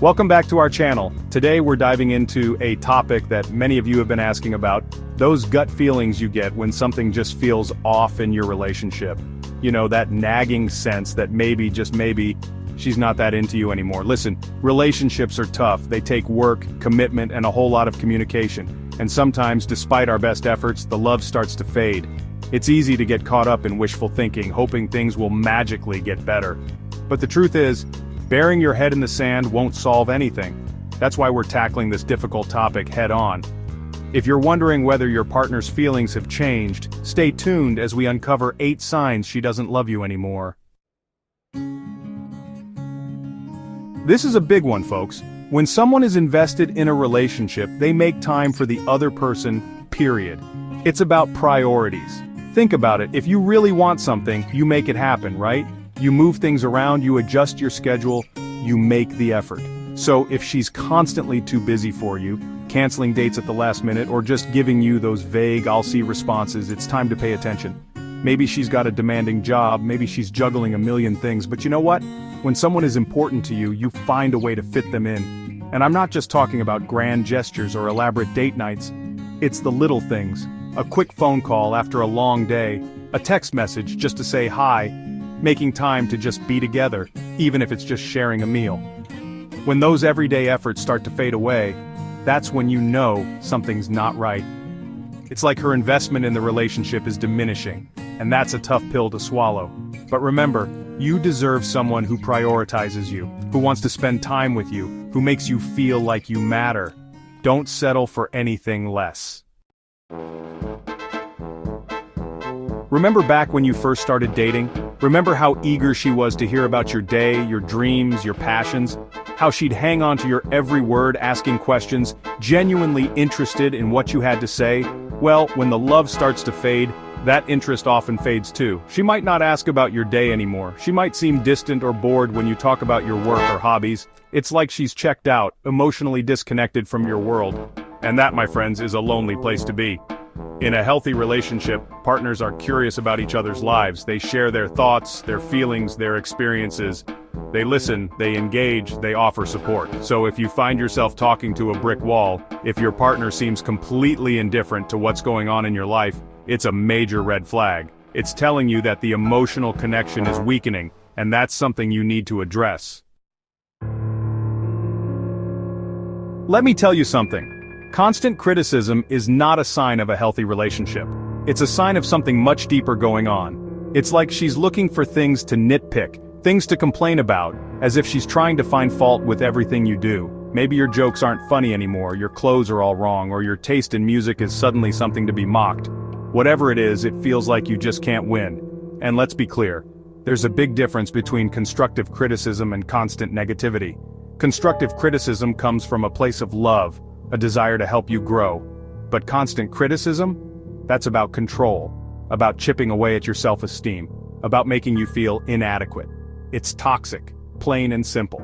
Welcome back to our channel. Today we're diving into a topic that many of you have been asking about, those gut feelings you get when something just feels off in your relationship. You know, that nagging sense that maybe, just maybe, she's not that into you anymore. Listen, relationships are tough. They take work, commitment, and a whole lot of communication. And sometimes, despite our best efforts, the love starts to fade. It's easy to get caught up in wishful thinking, hoping things will magically get better. But the truth is, burying your head in the sand won't solve anything. That's why we're tackling this difficult topic head on. If you're wondering whether your partner's feelings have changed, stay tuned as we uncover 8 signs she doesn't love you anymore. This is a big one, folks. When someone is invested in a relationship, they make time for the other person, period. It's about priorities. Think about it, if you really want something, you make it happen, right? You move things around, you adjust your schedule, you make the effort. So if she's constantly too busy for you, canceling dates at the last minute, or just giving you those vague "I'll see" responses, it's time to pay attention. Maybe she's got a demanding job, maybe she's juggling a million things, but you know what? When someone is important to you, you find a way to fit them in. And I'm not just talking about grand gestures or elaborate date nights. It's the little things. A quick phone call after a long day, a text message just to say hi, making time to just be together, even if it's just sharing a meal. When those everyday efforts start to fade away, that's when you know something's not right. It's like her investment in the relationship is diminishing, and that's a tough pill to swallow. But remember, you deserve someone who prioritizes you, who wants to spend time with you, who makes you feel like you matter. Don't settle for anything less. Remember back when you first started dating? Remember how eager she was to hear about your day, your dreams, your passions? How she'd hang on to your every word, asking questions, genuinely interested in what you had to say? Well, when the love starts to fade, that interest often fades too. She might not ask about your day anymore. She might seem distant or bored when you talk about your work or hobbies. It's like she's checked out, emotionally disconnected from your world. And that, my friends, is a lonely place to be. In a healthy relationship, partners are curious about each other's lives. They share their thoughts, their feelings, their experiences. They listen, they engage, they offer support. So if you find yourself talking to a brick wall, if your partner seems completely indifferent to what's going on in your life, it's a major red flag. It's telling you that the emotional connection is weakening, and that's something you need to address. Let me tell you something. Constant criticism is not a sign of a healthy relationship. It's a sign of something much deeper going on. It's like she's looking for things to nitpick, things to complain about, as if she's trying to find fault with everything you do. Maybe your jokes aren't funny anymore, your clothes are all wrong, or your taste in music is suddenly something to be mocked. Whatever it is, it feels like you just can't win. And let's be clear, there's a big difference between constructive criticism and constant negativity. Constructive criticism comes from a place of love, a desire to help you grow. But constant criticism? That's about control, about chipping away at your self-esteem, about making you feel inadequate. It's toxic, plain and simple.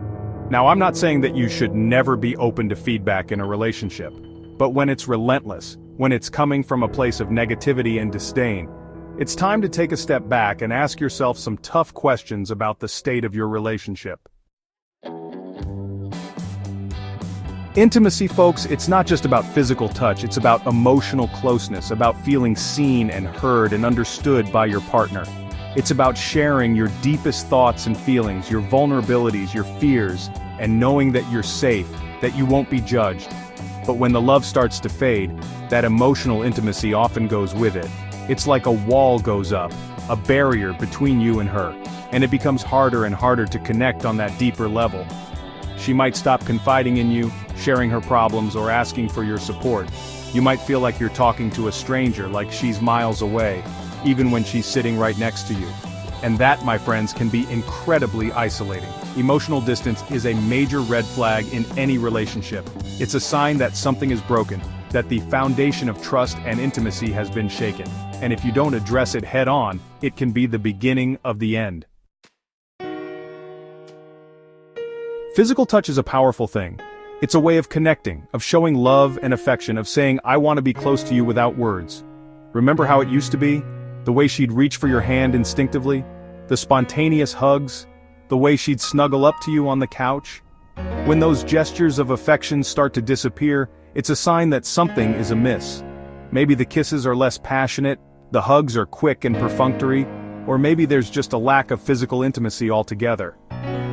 Now, I'm not saying that you should never be open to feedback in a relationship, but when it's relentless, when it's coming from a place of negativity and disdain, it's time to take a step back and ask yourself some tough questions about the state of your relationship. Intimacy, folks, it's not just about physical touch, it's about emotional closeness, about feeling seen and heard and understood by your partner. It's about sharing your deepest thoughts and feelings, your vulnerabilities, your fears, and knowing that you're safe, that you won't be judged. But when the love starts to fade, that emotional intimacy often goes with it. It's like a wall goes up, a barrier between you and her, and it becomes harder and harder to connect on that deeper level. She might stop confiding in you, sharing her problems, or asking for your support. You might feel like you're talking to a stranger, like she's miles away, even when she's sitting right next to you. And that, my friends, can be incredibly isolating. Emotional distance is a major red flag in any relationship. It's a sign that something is broken, that the foundation of trust and intimacy has been shaken. And if you don't address it head on, it can be the beginning of the end. Physical touch is a powerful thing. It's a way of connecting, of showing love and affection, of saying, "I want to be close to you" without words. Remember how it used to be? The way she'd reach for your hand instinctively? The spontaneous hugs? The way she'd snuggle up to you on the couch? When those gestures of affection start to disappear, it's a sign that something is amiss. Maybe the kisses are less passionate, the hugs are quick and perfunctory, or maybe there's just a lack of physical intimacy altogether.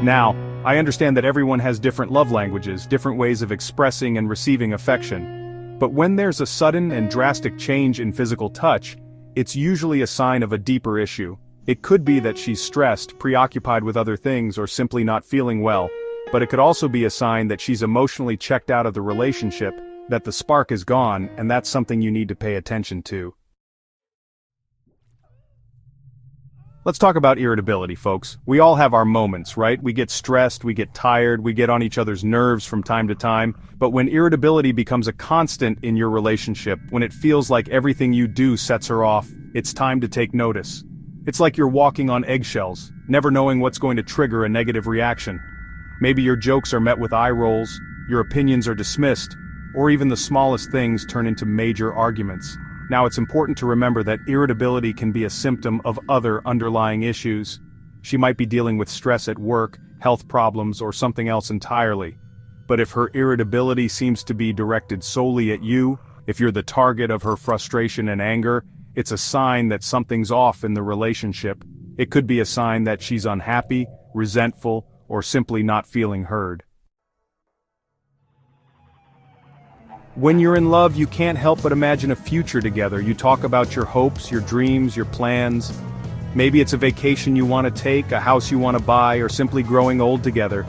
Now, I understand that everyone has different love languages, different ways of expressing and receiving affection. But when there's a sudden and drastic change in physical touch, it's usually a sign of a deeper issue. It could be that she's stressed, preoccupied with other things, or simply not feeling well, but it could also be a sign that she's emotionally checked out of the relationship, that the spark is gone, and that's something you need to pay attention to. Let's talk about irritability, folks. We all have our moments, right? We get stressed, we get tired, we get on each other's nerves from time to time, but when irritability becomes a constant in your relationship, when it feels like everything you do sets her off, it's time to take notice. It's like you're walking on eggshells, never knowing what's going to trigger a negative reaction. Maybe your jokes are met with eye rolls, your opinions are dismissed, or even the smallest things turn into major arguments. Now, it's important to remember that irritability can be a symptom of other underlying issues. She might be dealing with stress at work, health problems, or something else entirely. But if her irritability seems to be directed solely at you, if you're the target of her frustration and anger, it's a sign that something's off in the relationship. It could be a sign that she's unhappy, resentful, or simply not feeling heard. When you're in love, you can't help but imagine a future together. You talk about your hopes, your dreams, your plans. Maybe it's a vacation you want to take, a house you want to buy, or simply growing old together.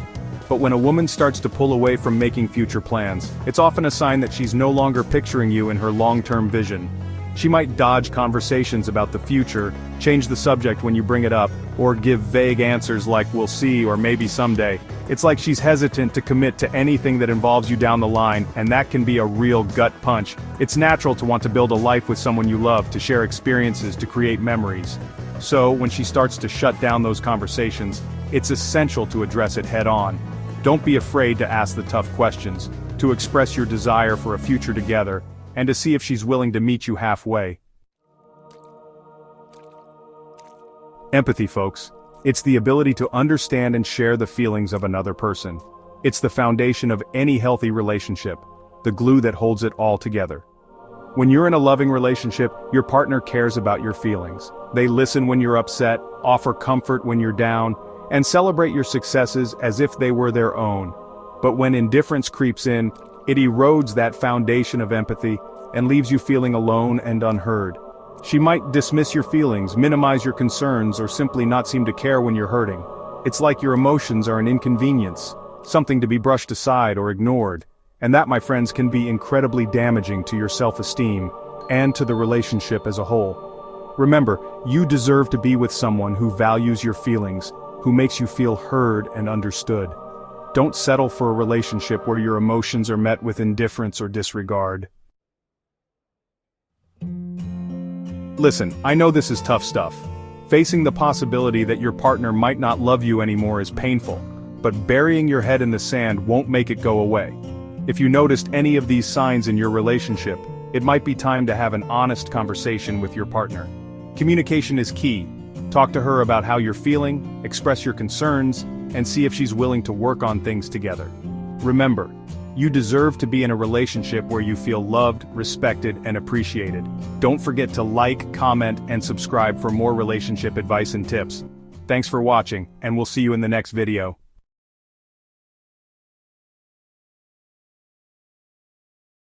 But when a woman starts to pull away from making future plans, it's often a sign that she's no longer picturing you in her long-term vision. She might dodge conversations about the future, change the subject when you bring it up, or give vague answers like "we'll see" or "maybe someday." It's like she's hesitant to commit to anything that involves you down the line, and that can be a real gut punch. It's natural to want to build a life with someone you love, to share experiences, to create memories. So, when she starts to shut down those conversations, it's essential to address it head-on. Don't be afraid to ask the tough questions, to express your desire for a future together, and to see if she's willing to meet you halfway. Empathy, folks. It's the ability to understand and share the feelings of another person. It's the foundation of any healthy relationship, the glue that holds it all together. When you're in a loving relationship, your partner cares about your feelings. They listen when you're upset, offer comfort when you're down, and celebrate your successes as if they were their own. But when indifference creeps in, it erodes that foundation of empathy and leaves you feeling alone and unheard. She might dismiss your feelings, minimize your concerns, or simply not seem to care when you're hurting. It's like your emotions are an inconvenience, something to be brushed aside or ignored. And that, my friends, can be incredibly damaging to your self-esteem and to the relationship as a whole. Remember, you deserve to be with someone who values your feelings, who makes you feel heard and understood. Don't settle for a relationship where your emotions are met with indifference or disregard. Listen, I know this is tough stuff. Facing the possibility that your partner might not love you anymore is painful, but burying your head in the sand won't make it go away. If you noticed any of these signs in your relationship, it might be time to have an honest conversation with your partner. Communication is key. Talk to her about how you're feeling, express your concerns, and see if she's willing to work on things together. Remember, you deserve to be in a relationship where you feel loved, respected, and appreciated. Don't forget to like, comment, and subscribe for more relationship advice and tips. Thanks for watching, and we'll see you in the next video.